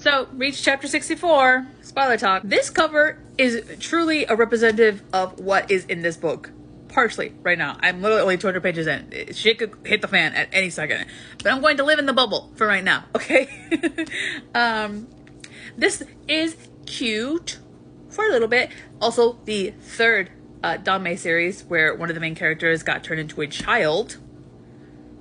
So, reach chapter 64, spoiler talk. This cover is truly a representative of what is in this book. Partially, right now. I'm literally only 200 pages in. Shit could hit the fan at any second. But I'm going to live in the bubble for right now, okay? This is cute for a little bit. Also, the third Danmei series, where one of the main characters got turned into a child.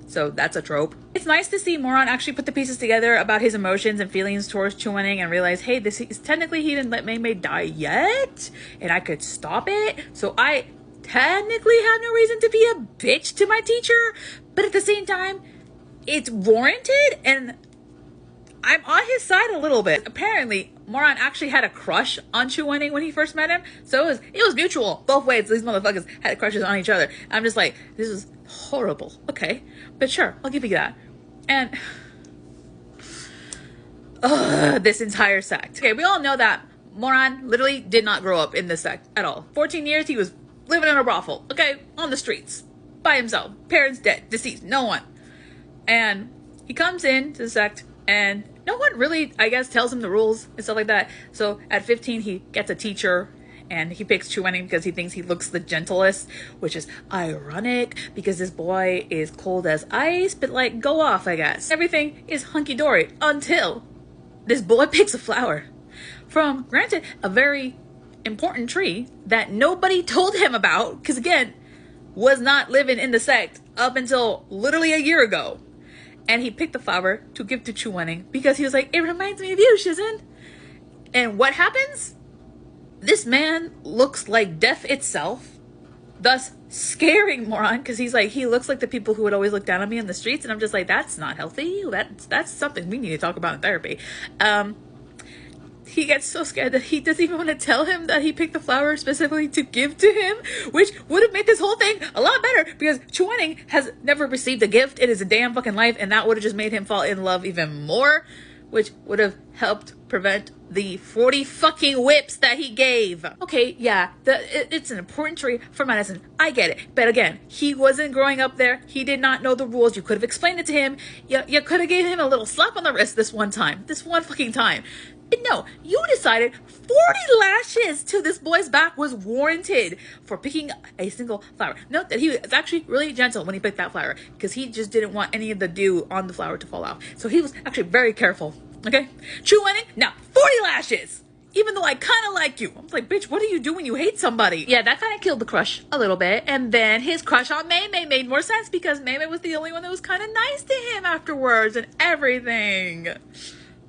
So that's a trope. It's nice to see Moran actually put the pieces together about his emotions and feelings towards Chuaning and realize, hey, this is technically he didn't let Mei Mei die yet, and I could stop it. So I technically have no reason to be a bitch to my teacher, but at the same time, it's warranted, and I'm on his side a little bit. Apparently, Moran actually had a crush on Chuaning when he first met him, so it was mutual both ways. These motherfuckers had crushes on each other. I'm just like, this is horrible. Okay, but sure, I'll give you that. And this entire sect. Okay, we all know that Moran literally did not grow up in this sect at all. 14 years he was living in a brothel, okay, on the streets by himself. Parents dead, deceased, no one. And he comes into the sect and no one really, I guess, tells him the rules and stuff like that. So at 15 he gets a teacher, and he picks Chuaning because he thinks he looks the gentlest, which is ironic because this boy is cold as ice, but like, go off, I guess. Everything is hunky-dory until this boy picks a flower from, granted, a very important tree that nobody told him about, because again, was not living in the sect up until literally a year ago. And he picked the flower to give to Chuaning because he was like, it reminds me of you, Shizun. And what happens? This man looks like death itself, thus scaring Moran, because he's like, he looks like the people who would always look down on me in the streets, and I'm just like, that's not healthy. That's something we need to talk about in therapy. He gets so scared that he doesn't even want to tell him that he picked the flower specifically to give to him, which would have made this whole thing a lot better, because Chuaning has never received a gift in his damn fucking life, and that would have just made him fall in love even more, which would have helped prevent the 40 fucking whips that he gave. Okay, yeah, it's an important tree for medicine. I get it. But again, he wasn't growing up there. He did not know the rules. You could have explained it to him. You could have gave him a little slap on the wrist this one time. This one fucking time. But no, you decided 40 lashes to this boy's back was warranted for picking a single flower. Note that he was actually really gentle when he picked that flower, because he just didn't want any of the dew on the flower to fall off. So he was actually very careful. Okay? Chuaning, now 40 lashes! Even though I kind of like you. I was like, bitch, what do you do when you hate somebody? Yeah, that kind of killed the crush a little bit. And then his crush on Mei Mei made more sense, because Mei Mei was the only one that was kind of nice to him afterwards and everything.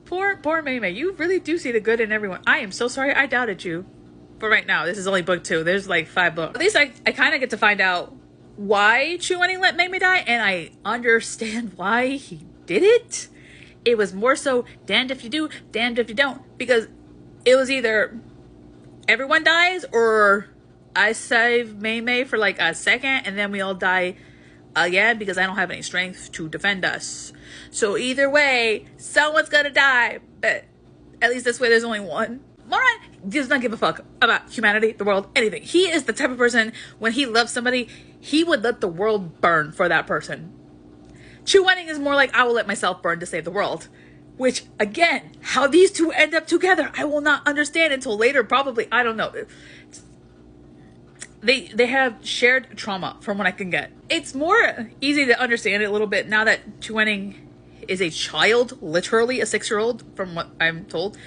Poor Mei Mei. You really do see the good in everyone. I am so sorry I doubted you. But right now, this is only book 2. There's like 5 books. At least I kind of get to find out why Chuaning let Mei Mei die, and I understand why he did it. It was more so damned if you do, damned if you don't. Because it was either everyone dies or I save Mei Mei for like a second and then we all die again because I don't have any strength to defend us. So either way, someone's gonna die. But at least this way there's only one. Moran does not give a fuck about humanity, the world, anything. He is the type of person, when he loves somebody, he would let the world burn for that person. Chuaning is more like, I will let myself burn to save the world. Which, again, how these two end up together, I will not understand until later, probably. I don't know. They have shared trauma, from what I can get. It's more easy to understand it a little bit now that Chuaning is a child, literally a 6-year-old, from what I'm told.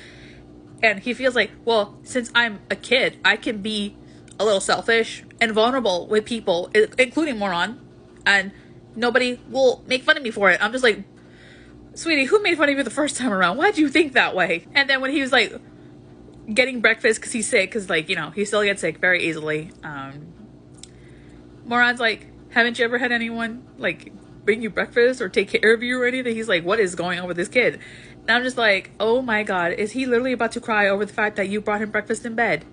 And he feels like, well, since I'm a kid, I can be a little selfish and vulnerable with people, including Moran, and nobody will make fun of me for it. I'm just like, sweetie, who made fun of you the first time around? Why'd you think that way? And then when he was like getting breakfast because he's sick, because like, you know, he still gets sick very easily. Moran's like, haven't you ever had anyone like bring you breakfast or take care of you or anything? He's like, what is going on with this kid? And I'm just like, oh my God, is he literally about to cry over the fact that you brought him breakfast in bed?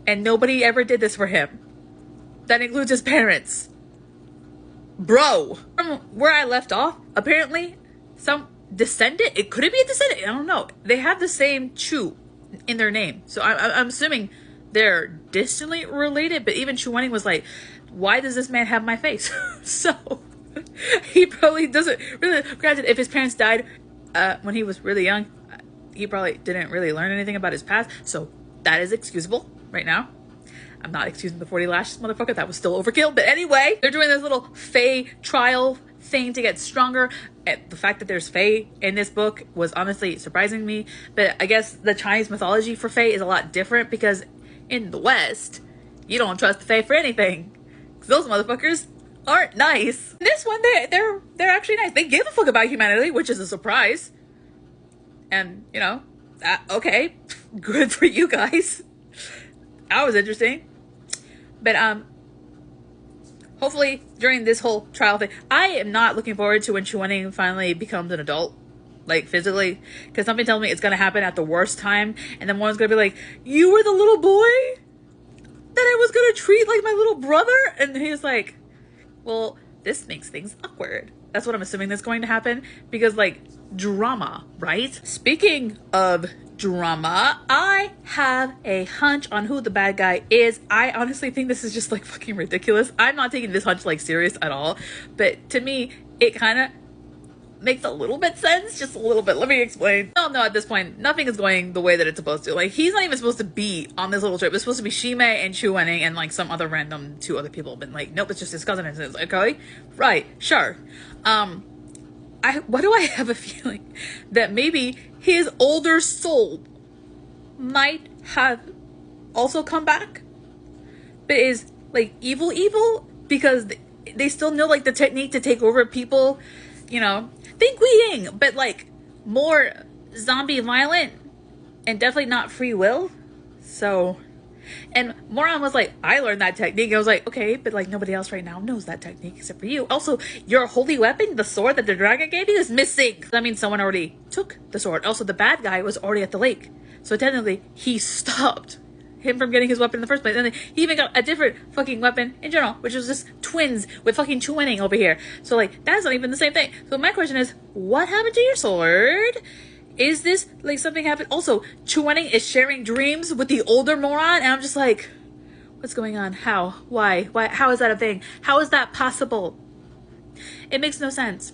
And nobody ever did this for him. That includes his parents. Bro, from where I left off, apparently some descendant, it could be a descendant, I don't know. They have the same Chu in their name. So I'm assuming they're distantly related, but even Chuaning was like, why does this man have my face? So he probably doesn't really, granted, if his parents died when he was really young, he probably didn't really learn anything about his past, so that is excusable right now. I'm not excusing the 40 lashes, motherfucker. That was still overkill. But anyway, they're doing this little Fae trial thing to get stronger. The fact that there's Fae in this book was honestly surprising me. But I guess the Chinese mythology for Fae is a lot different, because in the West, you don't trust the Fae for anything, because those motherfuckers aren't nice. In this one, they're actually nice. They give a fuck about humanity, which is a surprise. And, you know, okay, good for you guys. That was interesting. But hopefully during this whole trial thing, I am not looking forward to when Chuaning finally becomes an adult, like physically, because something tells me it's gonna happen at the worst time, and then one's gonna be like, "You were the little boy that I was gonna treat like my little brother," and he's like, "Well, this makes things awkward." That's what I'm assuming that's going to happen, because like drama, right? Speaking of drama, I have a hunch on who the bad guy is. I honestly think this is just like fucking ridiculous. I'm not taking this hunch like serious at all, but to me it kind of makes a little bit sense, just a little bit. Let me explain. No, at this point nothing is going the way that it's supposed to. Like, he's not even supposed to be on this little trip. It's supposed to be Shime and Chuaning and like some other random 2 other people, but like nope, it's just his cousin. And it's like, okay, right, sure. Why do I have a feeling that maybe his older soul might have also come back, but is like evil, because they still know like the technique to take over people, you know. Think Wei Ying, but like more zombie violent and definitely not free will. So, and Moron was like, I learned that technique. I was like, okay, but like nobody else right now knows that technique except for you. Also, your holy weapon, the sword that the dragon gave you, is missing. That means someone already took the sword. Also, the bad guy was already at the lake, so technically he stopped him from getting his weapon in the first place. And then he even got a different fucking weapon in general, which was just twins with fucking Chuaning over here. So like, that's not even the same thing. So my question is, what happened to your sword? Is this like something happened? Also, Chuaning is sharing dreams with the older Moron, and I'm just like, what's going on? How? Why? How is that a thing? How is that possible? It makes no sense.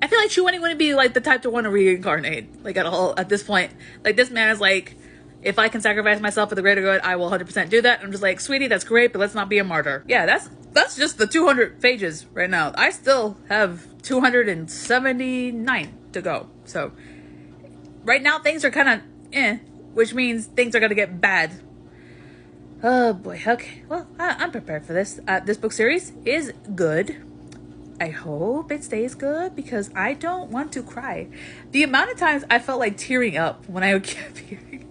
I feel like Chuaning wouldn't be like the type to want to reincarnate, like at all at this point. Like, this man is like, if I can sacrifice myself for the greater good, I will 100% do that. I'm just like, sweetie, that's great, but let's not be a martyr. Yeah, that's just the 200 pages right now. I still have 279 to go. So right now things are kind of which means things are gonna get bad. Oh boy. Okay, well, I'm prepared for this. This book series is good. I hope it stays good, because I don't want to cry. The amount of times I felt like tearing up when I kept hearing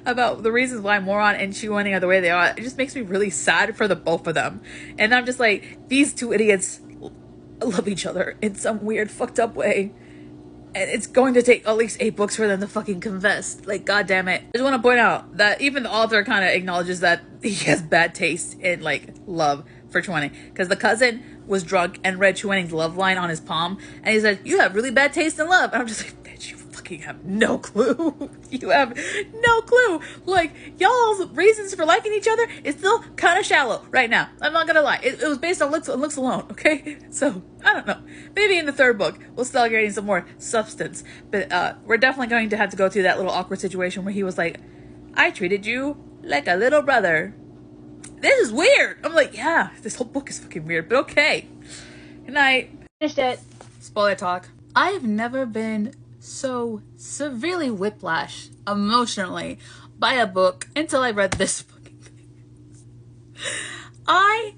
about the reasons why Moron and Chuaning are the way they are, it just makes me really sad for the both of them. And I'm just like, these 2 idiots love each other in some weird fucked up way, and it's going to take at least 8 books for them to fucking confess. Like, god damn it. I just want to point out that even the author kind of acknowledges that he has bad taste in like love for Chuaning, because the cousin was drunk and read Chuaning's love line on his palm, and he said, "You have really bad taste in love." And I'm just like, bitch, you fucking have no clue. You have no clue. Like, y'all's reasons for liking each other is still kind of shallow right now. I'm not gonna lie. It was based on looks alone, okay? So, I don't know. Maybe in the 3rd book, we'll start getting some more substance. But we're definitely going to have to go through that little awkward situation where he was like, "I treated you like a little brother. This is weird." I'm like, yeah, this whole book is fucking weird, but okay. Good night. Finished it. Spoiler talk. I have never been so severely whiplash emotionally by a book until I read this fucking thing. I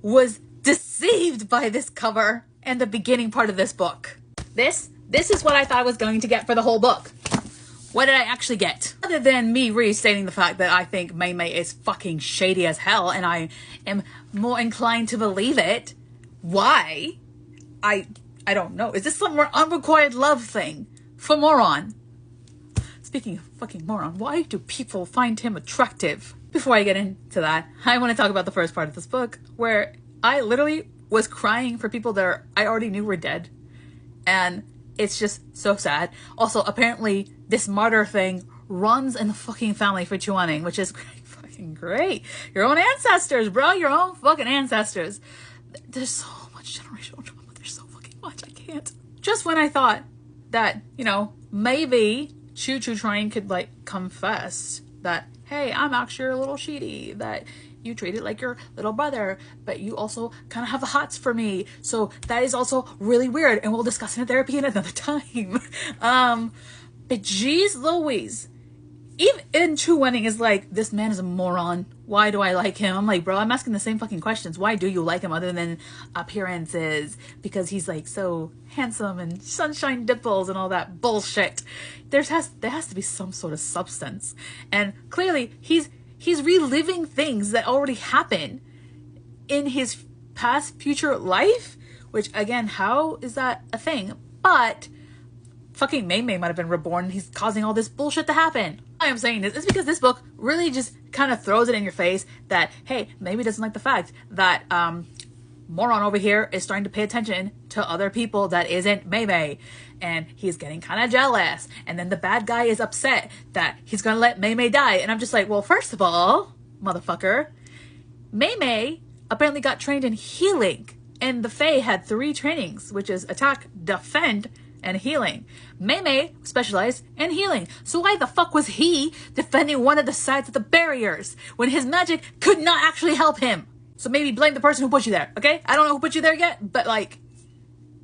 was deceived by this cover and the beginning part of this book. This is what I thought I was going to get for the whole book. What did I actually get? Other than me restating the fact that I think Mei Mei is fucking shady as hell, and I am more inclined to believe it. Why? I don't know. Is this some more unrequited love thing for Moron? Speaking of fucking Moron, why do people find him attractive? Before I get into that, I want to talk about the first part of this book, where I literally was crying for people that I already knew were dead. And it's just so sad. Also, apparently, this martyr thing runs in the fucking family for Chuaning, which is fucking great. Your own ancestors, bro. Your own fucking ancestors. There's so much generational trauma. There's so fucking much. I can't. Just when I thought that, you know, maybe Choo Choo Train could like confess that, hey, I'm actually a little shitty, that you treat it like your little brother, but you also kind of have the hots for me. So that is also really weird, and we'll discuss it in therapy another time. But geez Louise, even Chu Wenning is like, this man is a moron. Why do I like him? I'm like, bro, I'm asking the same fucking questions. Why do you like him other than appearances? Because he's like so handsome and sunshine dimples and all that bullshit. There has to be some sort of substance. And clearly he's reliving things that already happened in his past future life, which again, how is that a thing? But fucking Mei Mei might have been reborn. He's causing all this bullshit to happen. Why I'm saying this is because this book really just kind of throws it in your face that, hey, maybe doesn't like the fact that moron over here is starting to pay attention to other people that isn't Mei Mei, and he's getting kind of jealous, and then the bad guy is upset that he's gonna let Mei Mei die, and I'm just like, well, first of all, motherfucker, Mei Mei apparently got trained in healing, and the Fae had 3 trainings, which is attack, defend, and healing. Mei Mei specialized in healing. So why the fuck was he defending one of the sides of the barriers when his magic could not actually help him? So maybe blame the person who put you there, okay? I don't know who put you there yet, but like,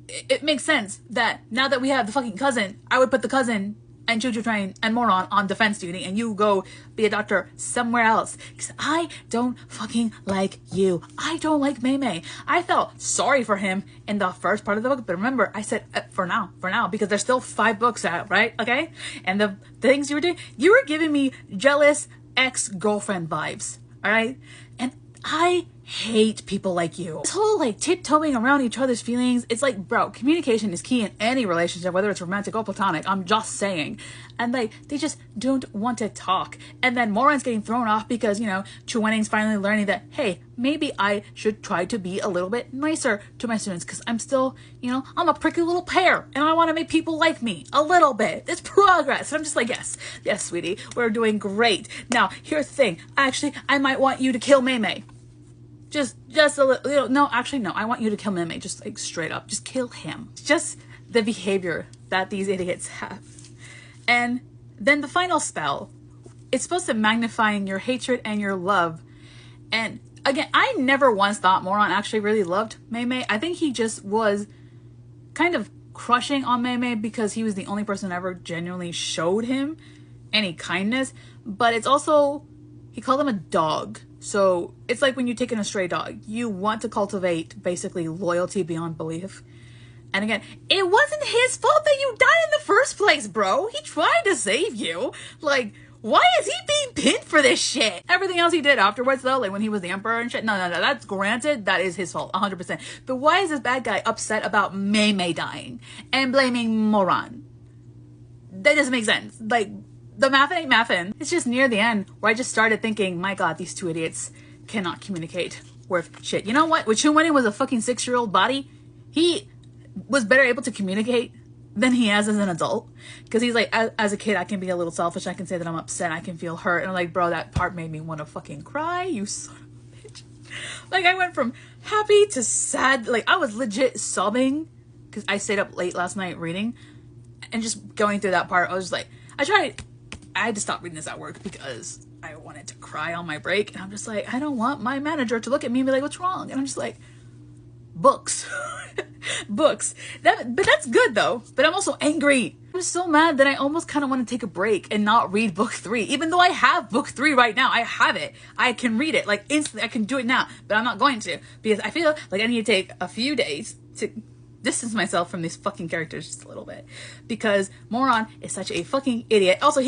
it makes sense that now that we have the fucking cousin, I would put the cousin and Choo Choo Train and Moron on defense duty, and you go be a doctor somewhere else. Because I don't fucking like you. I don't like Mei Mei. I felt sorry for him in the first part of the book, but remember, I said for now, because there's still 5 books out, right? Okay? And the things you were doing, you were giving me jealous ex-girlfriend vibes, all right? And I hate people like you. This whole like tiptoeing around each other's feelings, it's like, bro, communication is key in any relationship, whether it's romantic or platonic. I'm just saying. And like, they just don't want to talk. And then Moran's getting thrown off because, you know, Chu Wenning's finally learning that, hey, maybe I should try to be a little bit nicer to my students, because I'm still, you know, I'm a prickly little pear and I want to make people like me a little bit. It's progress. And I'm just like, yes, sweetie, we're doing great. Now, here's the thing. Actually, I might want you to kill Mei Mei. Just a little, you know, no, actually, no, I want you to kill Mei Mei, just like straight up, just kill him. It's just the behavior that these idiots have. And then the final spell, it's supposed to magnify your hatred and your love. And again, I never once thought Moron actually really loved Mei Mei. I think he just was kind of crushing on Mei Mei because he was the only person that ever genuinely showed him any kindness. But it's also, he called him a dog. So it's like when you take in a stray dog, you want to cultivate basically loyalty beyond belief. And again, it wasn't his fault that you died in the first place, bro. He tried to save you. Like, why is he being pinned for this shit? Everything else he did afterwards, though, like when he was the emperor and shit, no, that's granted, that is his fault, 100%. But why is this bad guy upset about Mei Mei dying and blaming Moran? That doesn't make sense. Like, the math ain't mathin'. It's just near the end where I just started thinking, my god, these 2 idiots cannot communicate worth shit. You know what? When Chu Wenning was a fucking 6-year-old body, he was better able to communicate than he has as an adult. Because he's like, as a kid, I can be a little selfish. I can say that I'm upset. I can feel hurt. And I'm like, bro, that part made me want to fucking cry, you son of a bitch. Like, I went from happy to sad. Like, I was legit sobbing because I stayed up late last night reading. And just going through that part, I was just like, I had to stop reading this at work because I wanted to cry on my break. And I'm just like, I don't want my manager to look at me and be like, what's wrong? And I'm just like, books. Books. But that's good though. But I'm also angry. I'm so mad that I almost kind of want to take a break and not read book 3. Even though I have book 3 right now. I have it. I can read it. Like instantly. I can do it now. But I'm not going to. Because I feel like I need to take a few days to distance myself from these fucking characters just a little bit, because Moron is such a fucking idiot. Also,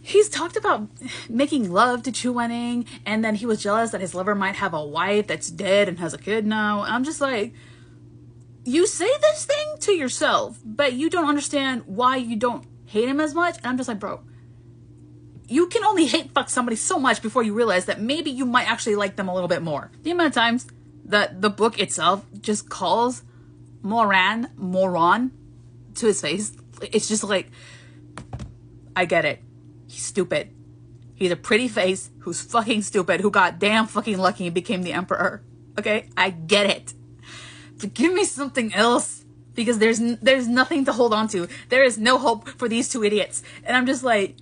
he's talked about making love to Chu Wenning, and then he was jealous that his lover might have a wife that's dead and has a kid now. And I'm just like, you say this thing to yourself, but you don't understand why you don't hate him as much. And I'm just like, bro, you can only hate fuck somebody so much before you realize that maybe you might actually like them a little bit more. The amount of times that the book itself just calls Moran to his face, it's just like, I get it. He's stupid. He's a pretty face who's fucking stupid, who got damn fucking lucky and became the emperor. Okay? I get it. But give me something else. because there's nothing to hold on to. There is no hope for these two idiots. And I'm just like,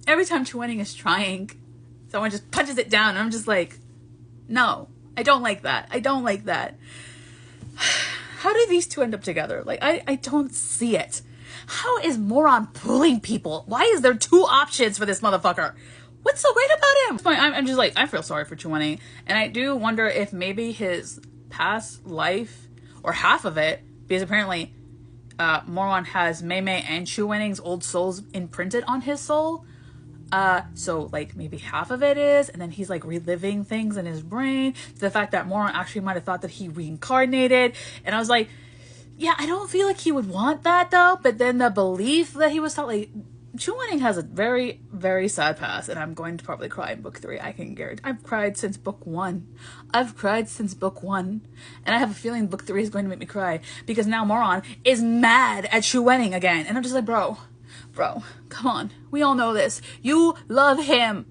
every time Chuening is trying, someone just punches it down. And I'm just like, no, I don't like that. I don't like that. How do these two end up together? Like, I don't see it. How is Moron pulling people? Why is there two options for this motherfucker? What's so great about him? I'm just like, I feel sorry for Chuening. And I do wonder if maybe his past life, or half of it, because apparently Moron has Mei Mei and Chuening's old souls imprinted on his soul. So like maybe half of it is, and then he's like reliving things in his brain. The fact that Moron actually might have thought that he reincarnated. And I was like, yeah, I don't feel like he would want that though. But then the belief that he was taught, like, Chuening has a very, very sad past, and I'm going to probably cry in book 3. I can guarantee. I've cried since book 1. I've cried since book 1. And I have a feeling book 3 is going to make me cry, because now Moron is mad at Chuening again. And I'm just like, bro, come on. We all know this. You love him.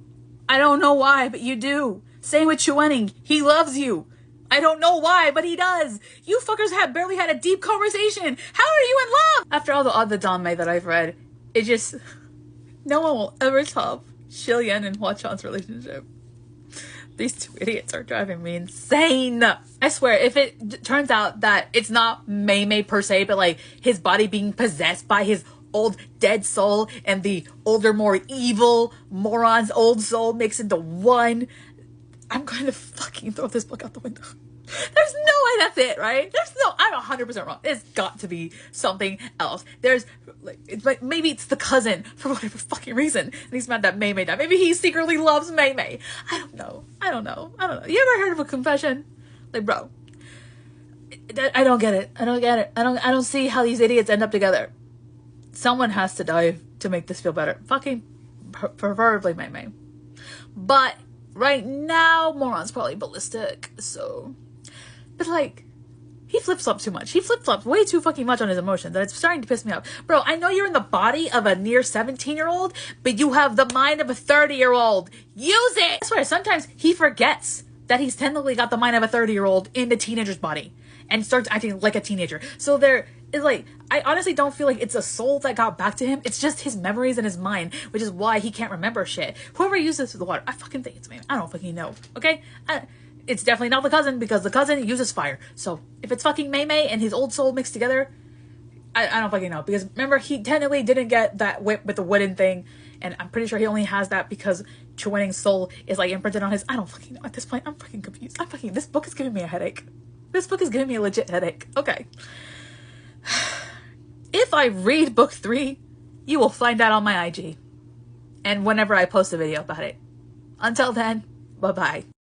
I don't know why, but you do. Same with Chuening. He loves you. I don't know why, but he does. You fuckers have barely had a deep conversation. How are you in love? After all the Danmei that I've read, it just, no one will ever top Shilyan and Hua Chan's relationship. These two idiots are driving me insane. I swear, if it turns out that it's not Mei Mei per se, but like his body being possessed by his old dead soul and the older, more evil Moron's old soul mixed into one, I'm going to fucking throw this book out the window. There's no way that's it, right? I'm 100% wrong. It's got to be something else. It's like, maybe it's the cousin for whatever fucking reason. And he's mad that Mei Mei died. Maybe he secretly loves Mei Mei. I don't know. You ever heard of a confession? Like, bro, I don't get it. I don't see how these idiots end up together. Someone has to die to make this feel better. Fucking preferably Mei Mei. But right now, Moron's probably ballistic, so. But like, he flip-flops too much. He flip-flops way too fucking much on his emotions, that it's starting to piss me off. Bro, I know you're in the body of a near 17-year-old, but you have the mind of a 30-year-old. Use it! I swear, sometimes he forgets that he's technically got the mind of a 30-year-old in the teenager's body and starts acting like a teenager. So there is like, I honestly don't feel like it's a soul that got back to him. It's just his memories and his mind, which is why he can't remember shit. Whoever uses the water, I fucking think it's me. I don't fucking know, okay? It's definitely not the cousin, because the cousin uses fire. So if it's fucking Mei Mei and his old soul mixed together, I don't fucking know. Because remember, he technically didn't get that whip with the wooden thing, and I'm pretty sure he only has that because Chuening's soul is like imprinted on his. I don't fucking know. At this point, I'm fucking confused. This book is giving me a headache. This book is giving me a legit headache. Okay. If I read book 3, you will find out on my IG. And whenever I post a video about it. Until then, bye-bye.